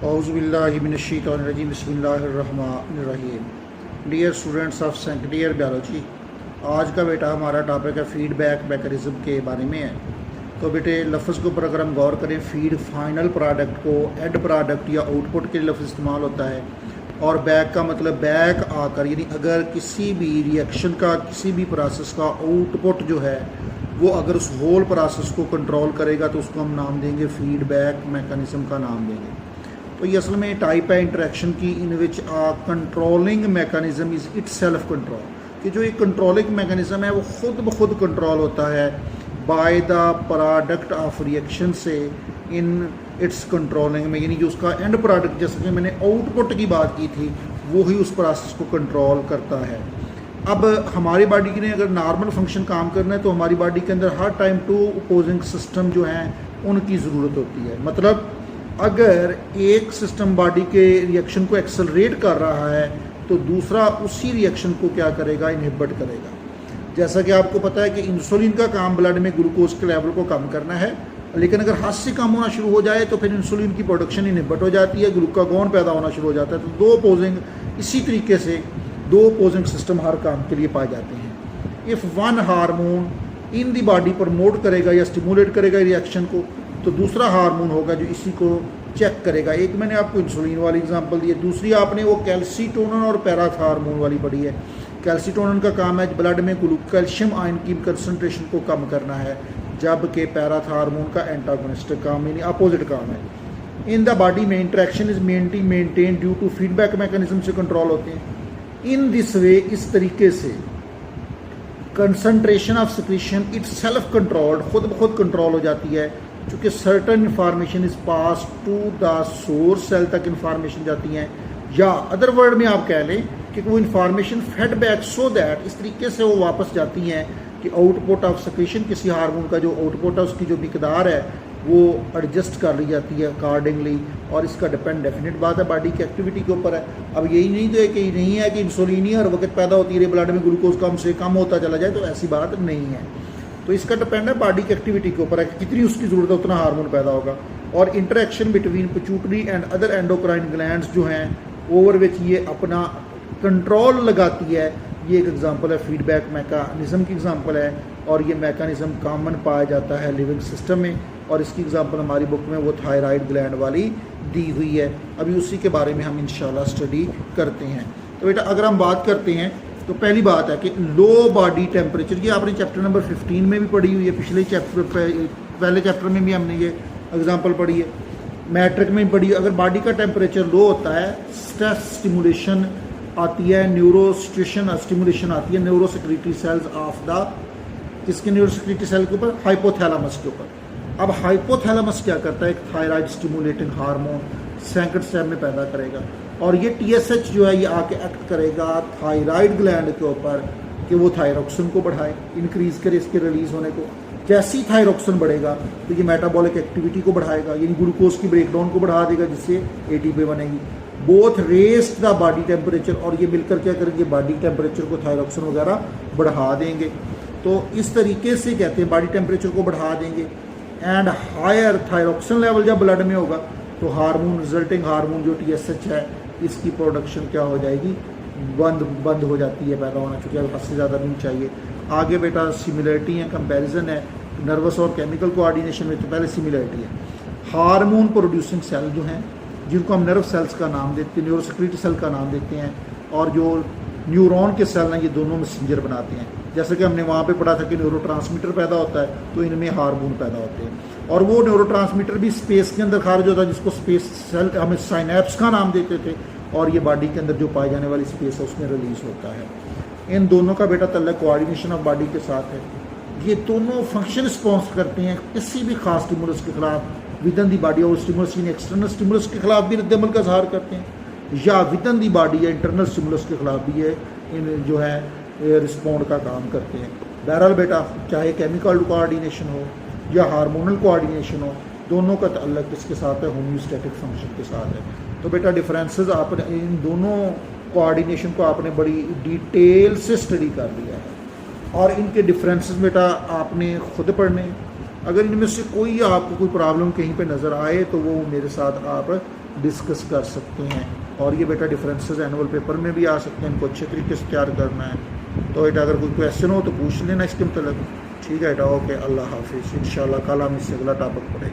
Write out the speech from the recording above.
औज़ुबिल्लाहिमिनश्शैतानिर्रजीम बिस्मिल्लाहिर्रहमानिर्रहीम। Dear students of second year biology, आज का बेटा हमारा टॉपिक है फीडबैक मैकेनिज़्म के बारे में है। तो बेटे लफ्ज़ के ऊपर अगर हम गौर करें, फीड फाइनल प्रोडक्ट को एंड प्रोडक्ट या आउटपुट के लिए लफ्ज़ इस्तेमाल होता है, और बैक का मतलब बैक आकर, यानी अगर किसी भी रिएक्शन का किसी भी प्रोसेस का आउटपुट जो है वो अगर उस होल प्रोसेस को कंट्रोल करेगा तो उसको हम नाम देंगे फीडबैक मैकेनिज़्म का नाम देंगे। तो ये असल में टाइप है इंटरेक्शन की in which controlling mechanism is itself control, कि जो एक कंट्रोलिंग मैकेनिज़्म है वो खुद ब खुद कंट्रोल होता है by the product of reaction से इन इट्स कंट्रोलिंग में, यानी जो उसका एंड प्रोडक्ट, जैसे कि मैंने आउटपुट की बात की थी, वो ही उस प्रोसेस को कंट्रोल करता है। अब हमारी बॉडी के लिए अगर नॉर्मल फंक्शन काम करना है तो हमारी बॉडी के अंदर हर टाइम टू अपोजिंग सिस्टम जो हैं उनकी ज़रूरत होती है। मतलब अगर एक सिस्टम बॉडी के रिएक्शन को एक्सेलरेट कर रहा है तो दूसरा उसी रिएक्शन को क्या करेगा, इनहिबिट करेगा। जैसा कि आपको पता है कि इंसुलिन का काम ब्लड में ग्लूकोज के लेवल को कम करना है, लेकिन अगर हाथ से कम होना शुरू हो जाए तो फिर इंसुलिन की प्रोडक्शन इनहिबिट हो जाती है, ग्लूकागॉन पैदा होना शुरू हो जाता है। तो दो अपोजिंग, इसी तरीके से दो अपोजिंग सिस्टम हर काम के लिए पाए जाते हैं। If one hormone in the body promote करेगा या स्टिमुलेट करेगा रिएक्शन को, तो दूसरा हार्मोन होगा जो इसी को चेक करेगा। एक मैंने आपको इंसुलिन वाली एग्जांपल दी है, दूसरी आपने वो कैल्सीटोनिन और पैराथार्मोन वाली पढ़ी है। कैल्सीटोनिन का काम है ब्लड में कैल्शियम आयन की कंसंट्रेशन को कम करना है, जबकि पैराथार्मोन का एंटागोनिस्टिक काम यानी अपोजिट काम है। इन द बॉडी में interaction is maintain due to feedback mechanism से कंट्रोल होते हैं। इन दिस वे, इस तरीके से concentration of secretion itself controlled, खुद ब खुद कंट्रोल हो जाती है, चूँकि certain information is pass to the source cell तक इंफॉर्मेशन जाती हैं, या अदर वर्ड में आप कह लें कि वो information fed back so that, इस तरीके से वो वापस जाती हैं कि आउटपुट ऑफ सिक्रीशन, किसी हार्मोन का जो आउटपुट है उसकी जो मिकदार है वो एडजस्ट कर ली जाती है अकॉर्डिंगली, और इसका डिपेंड डेफिनेट बात है बॉडी की एक्टिविटी के ऊपर है। अब यही नहीं तो कि नहीं है कि इंसुलिन ही हर वक्त पैदा होती है, ब्लड में ग्लूकोज कम से कम होता चला जाए, तो ऐसी बात नहीं है। तो इसका डिपेंड है बॉडी की एक्टिविटी के ऊपर है कि कितनी उसकी ज़रूरत है उतना हार्मोन पैदा होगा। और interaction between pituitary and other endocrine glands जो हैं ओवर विच ये अपना कंट्रोल लगाती है, ये एक एग्जांपल है फीडबैक मैकेनिज्म की एग्जांपल है, और ये मैकेनिज्म कॉमन पाया जाता है लिविंग सिस्टम में, और इसकी एग्जांपल हमारी बुक में वो थायराइड ग्लैंड वाली दी हुई है। अभी उसी के बारे में हम इंशाल्लाह स्टडी करते हैं। तो बेटा अगर हम बात करते हैं तो पहली बात है कि लो बॉडी टेम्परेचर, ये आपने चैप्टर नंबर 15 में भी पढ़ी हुई है, पिछले चैप्टर पहले चैप्टर में भी हमने ये एग्जांपल पढ़ी है, मैट्रिक में भी पढ़ी है। अगर बॉडी का टेम्परेचर लो होता है, स्ट्रेस स्टिमुलेशन आती है, न्यूरो स्टिमुलेशन आती है न्यूरोसेक्रेटरी सेल्स ऑफ द, किसके न्यूरोसेक्रेटरी सेल के ऊपर, हाइपोथैलेमस के ऊपर। अब हाइपोथैलेमस क्या करता है, एक thyroid stimulating hormone second step में पैदा करेगा, और ये TSH जो है ये आके एक्ट करेगा थायराइड ग्लैंड के ऊपर कि वो थायरोक्सिन को बढ़ाए, इंक्रीज़ करे इसके रिलीज़ होने को। जैसे ही थायरोक्सिन बढ़ेगा तो ये मेटाबॉलिक एक्टिविटी को बढ़ाएगा, यानी ग्लूकोज की ब्रेकडाउन को बढ़ा देगा, जिससे ATP बनेगी। Both rest the body temperature, और ये मिलकर क्या करेंगे, बॉडी टेम्परेचर को थायरोक्सिन वगैरह बढ़ा देंगे। तो इस तरीके से कहते हैं बॉडी टेम्परेचर को बढ़ा देंगे। एंड हायर थायरोक्सिन लेवल जब ब्लड में होगा तो हार्मोन, रिजल्टिंग हार्मोन जो TSH है, इसकी प्रोडक्शन क्या हो जाएगी, बंद हो जाती है पैदा होना, चूँकि हद से ज़्यादा नहीं चाहिए। आगे बेटा सिमिलरिटी है, कंपैरिजन है, नर्वस और केमिकल कोऑर्डिनेशन में तो पहले सिमिलरिटी है। हार्मोन प्रोड्यूसिंग सेल जो हैं, जिनको हम नर्व सेल्स का नाम देते हैं, न्यूरोसेक्रेटरी सेल का नाम देते हैं, और जो न्यूरॉन के सेल हैं, ये दोनों मैसेंजर बनाते हैं। जैसे कि हमने वहाँ पे पढ़ा था कि न्यूरोट्रांसमीटर पैदा होता है, तो इनमें हार्मोन पैदा होते हैं, और वो न्यूरोट्रांसमीटर भी स्पेस के अंदर खारिज होता है, जिसको स्पेस सेल हम साइनेप्स का नाम देते थे, और ये बॉडी के अंदर जो पाई जाने वाली स्पेस है उसमें रिलीज होता है। इन दोनों का बेटा तल्लुक कोऑर्डिनेशन ऑफ बॉडी के साथ है। ये दोनों फंक्शन रिस्पॉन्स करते हैं किसी भी खास स्टिमुलस के खिलाफ विद इन दी बॉडी, और स्टिमुलस इन एक्सटर्नल स्टिमुलस के खिलाफ भी रद्द-ए-अमल का इजहार करते हैं, या विद इन दी बॉडी या इंटरनल स्टिमुलस के खिलाफ भी ये इन जो है रिस्पॉन्ड का काम करते हैं। बहरहाल बेटा चाहे केमिकल कोऑर्डिनेशन हो या हार्मोनल कोऑर्डिनेशन हो, दोनों का तल्लुक किसके साथ है, होम्योस्टैटिक फंक्शन के साथ है। तो बेटा डिफरेंसेस आपने इन दोनों कोऑर्डिनेशन को आपने बड़ी डिटेल से स्टडी कर लिया है, और इनके डिफरेंसेस बेटा आपने खुद पढ़ने। अगर इनमें से कोई आपको कोई प्रॉब्लम कहीं पे नज़र आए तो वो मेरे साथ आप डिस्कस कर सकते हैं। और ये बेटा डिफरेंसेस एनुअल पेपर में भी आ सकते हैं, इनको अच्छे तरीके से तैयार करना है। तो बेटा अगर कोई क्वेश्चन हो तो पूछ लेना इसके मतलब। ठीक है बेटा, ओके, अल्लाह हाफिज़। इंशाल्लाह कल हम इससे अगला टॉपिक पढ़ेंगे।